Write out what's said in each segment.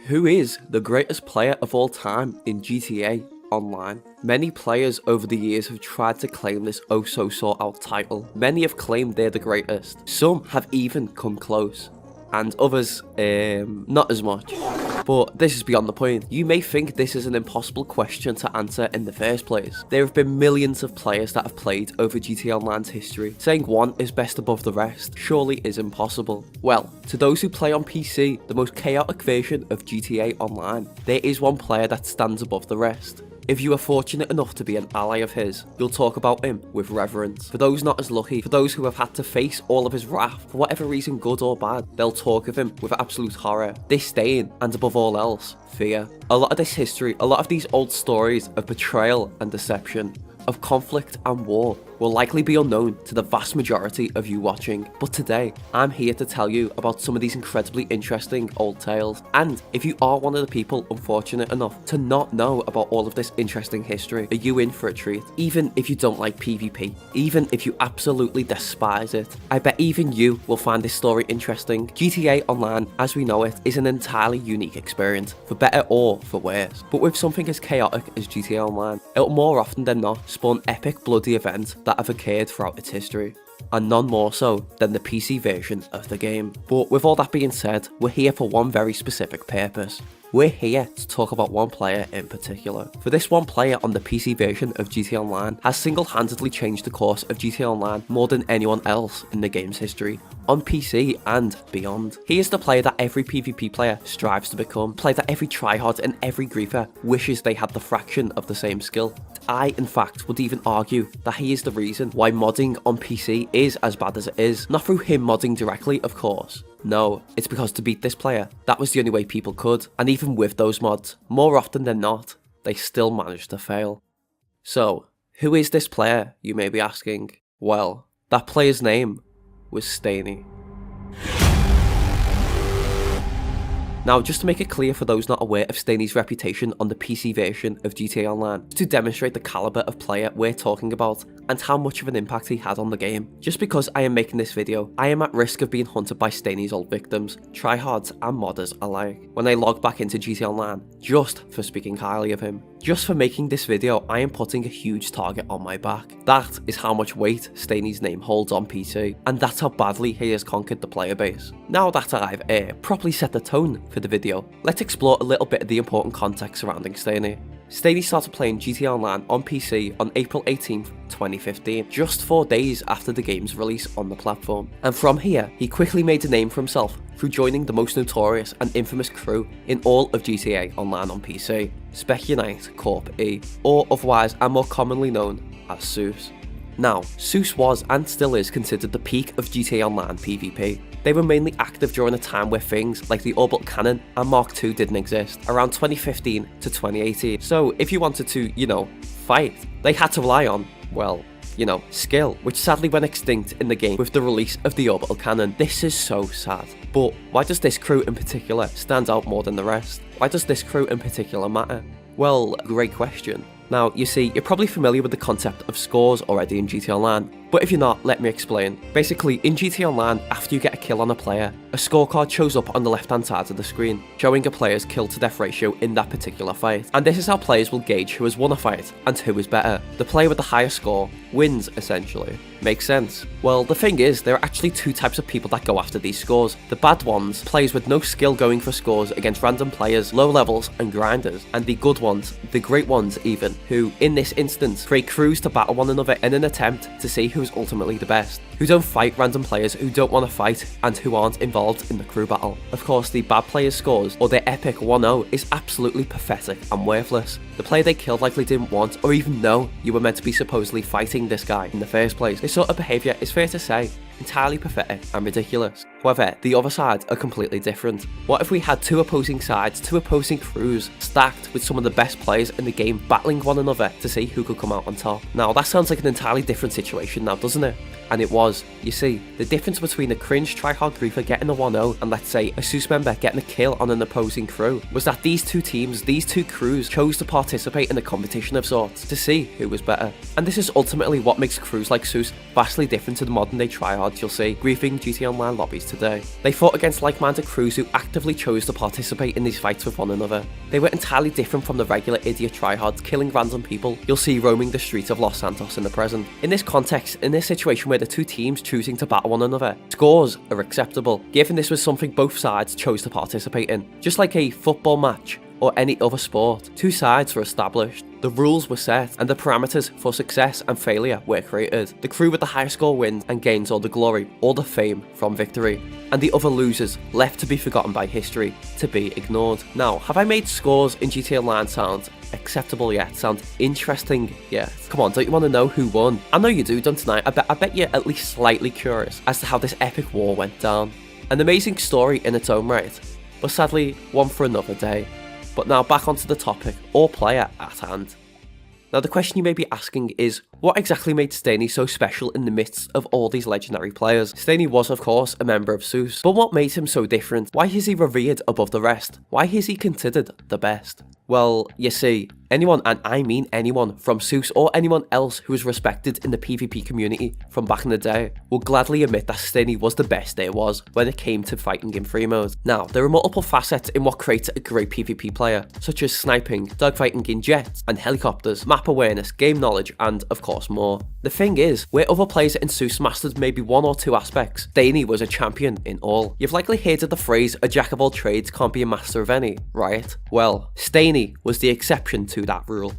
Who is the greatest player of all time in GTA Online? Many players over the years have tried to claim this oh so sought out title. Many have claimed they're the greatest. Some have even come close. And others, not as much. But this is beyond the point. You may think this is an impossible question to answer in the first place. There have been millions of players that have played over GTA Online's history. Saying one is best above the rest surely is impossible. Well, to those who play on PC, the most chaotic version of GTA Online, there is one player that stands above the rest. If you are fortunate enough to be an ally of his, you'll talk about him with reverence. For those not as lucky, for those who have had to face all of his wrath, for whatever reason good or bad, they'll talk of him with absolute horror, disdain, and above all else, fear. A lot of this history, a lot of these old stories of betrayal and deception, of conflict and war, will likely be unknown to the vast majority of you watching, but today I'm here to tell you about some of these incredibly interesting old tales. And if you are one of the people unfortunate enough to not know about all of this interesting history, are you in for a treat? Even if you don't like PvP, even if you absolutely despise it, I bet even you will find this story interesting. GTA Online, as we know it, is an entirely unique experience, for better or for worse. But with something as chaotic as GTA Online, it'll more often than not spawn epic bloody events that have occurred throughout its history, and none more so than the PC version of the game. But with all that being said, we're here for one very specific purpose. We're here to talk about one player in particular. For this one player on the PC version of GTA Online has single-handedly changed the course of GTA Online more than anyone else in the game's history, on PC and beyond. He is the player that every PvP player strives to become, a player that every tryhard and every griefer wishes they had the fraction of the same skill. I, in fact, would even argue that he is the reason why modding on PC is as bad as it is. Not through him modding directly, of course. No, it's because to beat this player, that was the only way people could. And even with those mods, more often than not, they still managed to fail. So, who is this player, you may be asking? Well, that player's name was Staeni. Now, just to make it clear for those not aware of Staeni's reputation on the PC version of GTA Online, to demonstrate the caliber of player we're talking about and how much of an impact he had on the game. Just because I am making this video, I am at risk of being hunted by Staeni's old victims, tryhards and modders alike, when I log back into GTA Online, just for speaking highly of him. Just for making this video, I am putting a huge target on my back. That is how much weight Staeni's name holds on PC, and that's how badly he has conquered the player base. Now that I've properly set the tone for the video, let's explore a little bit of the important context surrounding Staeni. Staeni started playing GTA Online on PC on April 18th, 2015, just 4 days after the game's release on the platform. And from here, he quickly made a name for himself through joining the most notorious and infamous crew in all of GTA Online on PC, Staeni Corp E, or otherwise and more commonly known as SUCE. Now, SUCE was and still is considered the peak of GTA Online PvP. They were mainly active during a time where things like the orbital cannon and Mark II didn't exist, around 2015 to 2018. So if you wanted to, fight, they had to rely on, well, skill, which sadly went extinct in the game with the release of the orbital cannon. This is so sad. But why does this crew in particular stand out more than the rest? Why does this crew in particular matter? Well, great question. Now, you see, you're probably familiar with the concept of scores already in GTA Online, but if you're not, let me explain. Basically, in GTA Online, after you get a kill on a player, a scorecard shows up on the left-hand side of the screen, showing a player's kill-to-death ratio in that particular fight. And this is how players will gauge who has won a fight and who is better. The player with the higher score wins, essentially. Makes sense? Well, the thing is, there are actually two types of people that go after these scores. The bad ones, players with no skill going for scores against random players, low levels and grinders. And the good ones, the great ones even, who, in this instance, create crews to battle one another in an attempt to see who is ultimately the best, who don't fight random players who don't want to fight and who aren't involved in the crew battle. Of course, the bad player's scores, or their epic 1-0, is absolutely pathetic and worthless. The player they killed likely didn't want or even know you were meant to be supposedly fighting this guy in the first place. This sort of behaviour is, fair to say, entirely pathetic and ridiculous. However, the other sides are completely different. What if we had two opposing sides, two opposing crews, stacked with some of the best players in the game battling one another to see who could come out on top? Now, that sounds like an entirely different situation now, doesn't it? And it was. You see, the difference between a cringe Tryhard griefer getting a 1-0 and let's say a SUCE member getting a kill on an opposing crew was that these two teams, these two crews, chose to participate in a competition of sorts to see who was better. And this is ultimately what makes crews like SUCE vastly different to the modern day Tryhards you'll see griefing GTA Online lobbies today. They fought against like-minded crews who actively chose to participate in these fights with one another. They were entirely different from the regular idiot Tryhards killing random people you'll see roaming the streets of Los Santos in the present. In this context, in this situation where the two teams choosing to battle one another, scores are acceptable, given this was something both sides chose to participate in. Just like a football match or any other sport, two sides were established, the rules were set, and the parameters for success and failure were created. The crew with the highest score wins and gains all the glory, all the fame from victory, and the other losers left to be forgotten by history, to be ignored. Now, have I made scores in GTA Online sound acceptable yet? Sound interesting yet? Come on, don't you want to know who won? I know you do, don't I? I bet you're at least slightly curious as to how this epic war went down. An amazing story in its own right, but sadly, one for another day. But now back onto the topic, or player at hand. Now the question you may be asking is, what exactly made Staeni so special in the midst of all these legendary players? Staeni was of course a member of SUCE, but what made him so different? Why is he revered above the rest? Why is he considered the best? Well, you see, anyone, and I mean anyone, from SUCE or anyone else who is respected in the PvP community from back in the day, will gladly admit that Staeni was the best there was when it came to fighting in free mode. Now, there are multiple facets in what creates a great PvP player, such as sniping, dogfighting in jets and helicopters, map awareness, game knowledge, and of course more. The thing is, where other players in SUCE mastered maybe one or two aspects, Staeni was a champion in all. You've likely heard of the phrase, a jack of all trades can't be a master of any, right? Well, Staeni was the exception to that rule.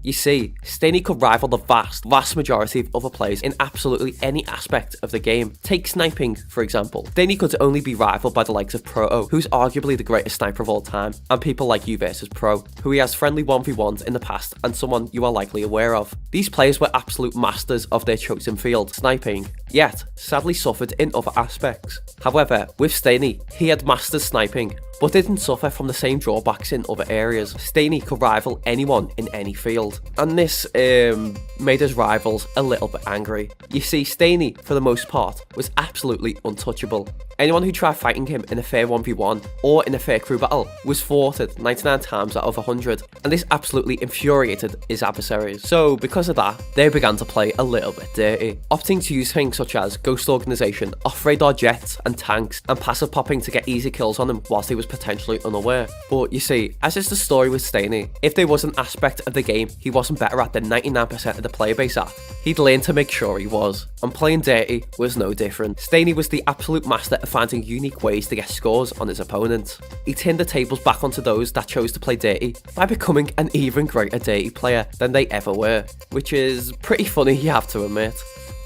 You see, Staeni could rival the vast majority of other players in absolutely any aspect of the game. Take sniping, for example. Staeni could only be rivaled by the likes of Proto, who's arguably the greatest sniper of all time, and people like you versus Pro, who he has friendly 1v1s in the past and someone you are likely aware of. These players were absolute masters of their chosen field, sniping, yet sadly suffered in other aspects. However, with Staeni, he had mastered sniping, but didn't suffer from the same drawbacks in other areas. Staeni could rival anyone in any field, and this made his rivals a little bit angry. You see, Staeni, for the most part, was absolutely untouchable. Anyone who tried fighting him in a fair 1v1 or in a fair crew battle was thwarted 99 times out of 100, and this absolutely infuriated his adversaries. So because of that, they began to play a little bit dirty, opting to use things such as ghost organization, off-radar jets and tanks, and passive popping to get easy kills on him whilst he was potentially unaware. But you see, as is the story with Staeni, if there was an aspect of the game he wasn't better at than 99% of the player base at, he'd learn to make sure he was, and playing dirty was no different. Staeni was the absolute master of finding unique ways to get scores on his opponents. He turned the tables back onto those that chose to play dirty by becoming an even greater dirty player than they ever were, which is pretty funny, you have to admit.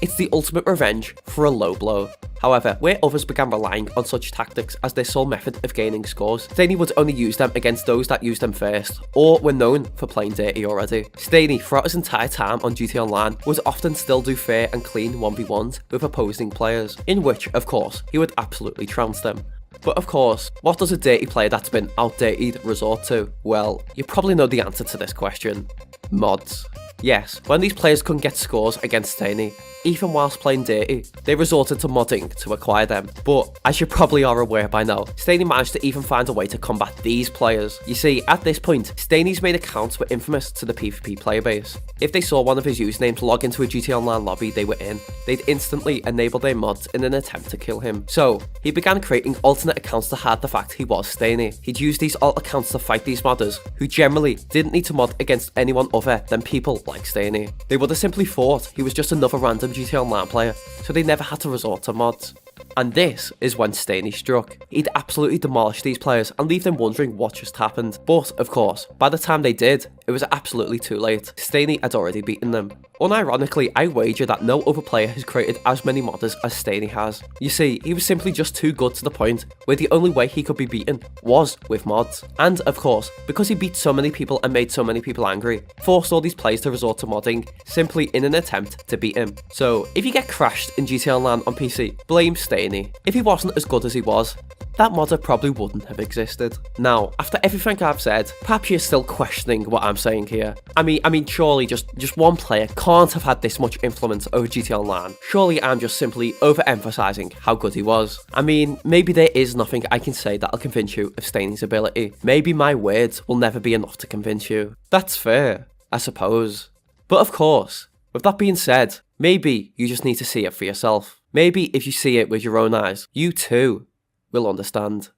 It's the ultimate revenge for a low blow. However, where others began relying on such tactics as their sole method of gaining scores, Staeni would only use them against those that used them first, or were known for playing dirty already. Staeni, throughout his entire time on GTA Online, would often still do fair and clean 1v1s with opposing players, in which, of course, he would absolutely trounce them. But of course, what does a dirty player that's been outdated resort to? Well, you probably know the answer to this question. Mods. Yes, when these players couldn't get scores against Staeni, even whilst playing dirty, they resorted to modding to acquire them. But, as you probably are aware by now, Staeni managed to even find a way to combat these players. You see, at this point, Staeni's main accounts were infamous to the PvP player base. If they saw one of his usernames log into a GTA Online lobby they were in, they'd instantly enable their mods in an attempt to kill him. So, he began creating alternate accounts to hide the fact he was Staeni. He'd use these alt accounts to fight these modders, who generally didn't need to mod against anyone other than people like Staeni. They would have simply thought he was just another random GTA Online player, so they never had to resort to mods. And this is when Staeni struck. He'd absolutely demolish these players and leave them wondering what just happened. But, of course, by the time they did, it was absolutely too late. Staeni had already beaten them. Unironically, I wager that no other player has created as many modders as Staeni has. You see, he was simply just too good to the point where the only way he could be beaten was with mods. And, of course, because he beat so many people and made so many people angry, forced all these players to resort to modding, simply in an attempt to beat him. So, if you get crashed in GTA Online on PC, blame Staeni. Staeni. If he wasn't as good as he was, that modder probably wouldn't have existed. Now, after everything I've said, perhaps you're still questioning what I'm saying here. I mean, surely just one player can't have had this much influence over GTA Online. Surely I'm just simply overemphasizing how good he was. I mean, maybe there is nothing I can say that'll convince you of Staeni's ability. Maybe my words will never be enough to convince you. That's fair, I suppose. But of course, with that being said, maybe you just need to see it for yourself. Maybe if you see it with your own eyes, you too will understand.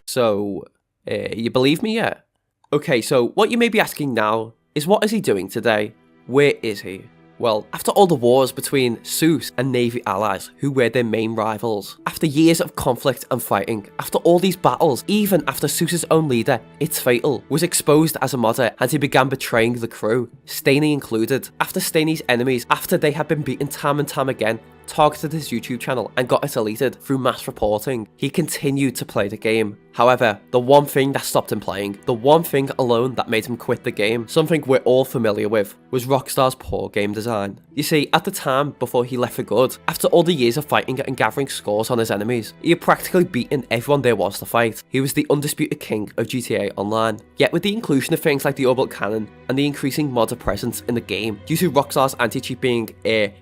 So, you believe me yet? Okay, so what you may be asking now is, what is he doing today? Where is he? Well, after all the wars between SUCE and Navy allies, who were their main rivals, after years of conflict and fighting, after all these battles, even after SUCE's own leader, It's Fatal, was exposed as a modder and he began betraying the crew, Staeni included, after Staeni's enemies, after they had been beaten time and time again, targeted his YouTube channel and got it deleted through mass reporting, he continued to play the game. However, the one thing that stopped him playing, the one thing alone that made him quit the game, something we're all familiar with, was Rockstar's poor game design. You see, at the time before he left for good, after all the years of fighting and gathering scores on his enemies, he had practically beaten everyone there was to fight. He was the undisputed king of GTA Online. Yet with the inclusion of things like the orbital cannon and the increasing modder presence in the game, due to Rockstar's anti-cheat being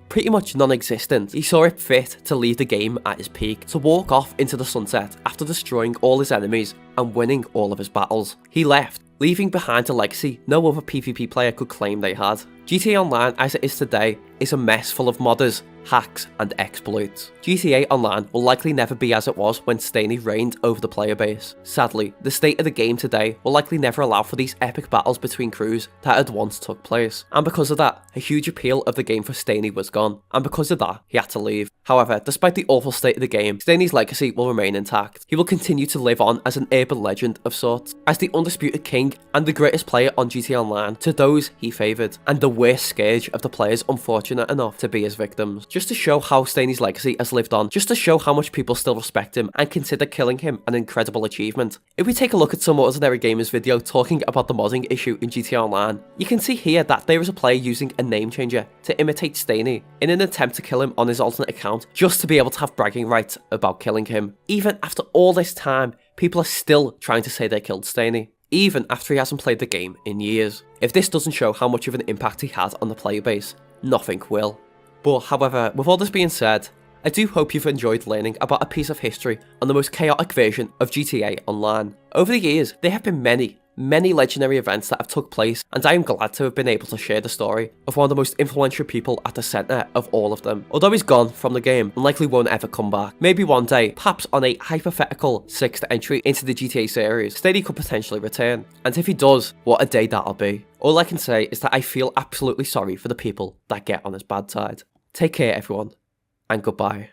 pretty much non-existent, he saw it fit to leave the game at his peak, to walk off into the sunset after destroying all his enemies and winning all of his battles. He left, leaving behind a legacy no other PvP player could claim they had. GTA Online as it is today is a mess full of modders, hacks and exploits. GTA Online will likely never be as it was when Staeni reigned over the player base. Sadly, the state of the game today will likely never allow for these epic battles between crews that had once took place, and because of that, a huge appeal of the game for Staeni was gone, and because of that, he had to leave. However, despite the awful state of the game, Staeni's legacy will remain intact. He will continue to live on as an urban legend of sorts, as the undisputed king and the greatest player on GTA Online to those he favoured, and the worst scourge of the players unfortunate enough to be his victims. Just to show how Staeni's legacy has lived on, just to show how much people still respect him and consider killing him an incredible achievement. If we take a look at some Ordinary Gamers video talking about the modding issue in GTA Online, you can see here that there is a player using a a name changer to imitate Staeni in an attempt to kill him on his alternate account just to be able to have bragging rights about killing him. Even after all this time, people are still trying to say they killed Staeni, even after he hasn't played the game in years. If this doesn't show how much of an impact he had on the player base, nothing will. But however, with all this being said, I do hope you've enjoyed learning about a piece of history on the most chaotic version of GTA Online. Over the years, there have been many legendary events that have took place, and I am glad to have been able to share the story of one of the most influential people at the centre of all of them. Although he's gone from the game and likely won't ever come back, maybe one day, perhaps on a hypothetical 6th entry into the GTA series, Staeni could potentially return. And if he does, what a day that'll be. All I can say is that I feel absolutely sorry for the people that get on his bad side. Take care everyone, and goodbye.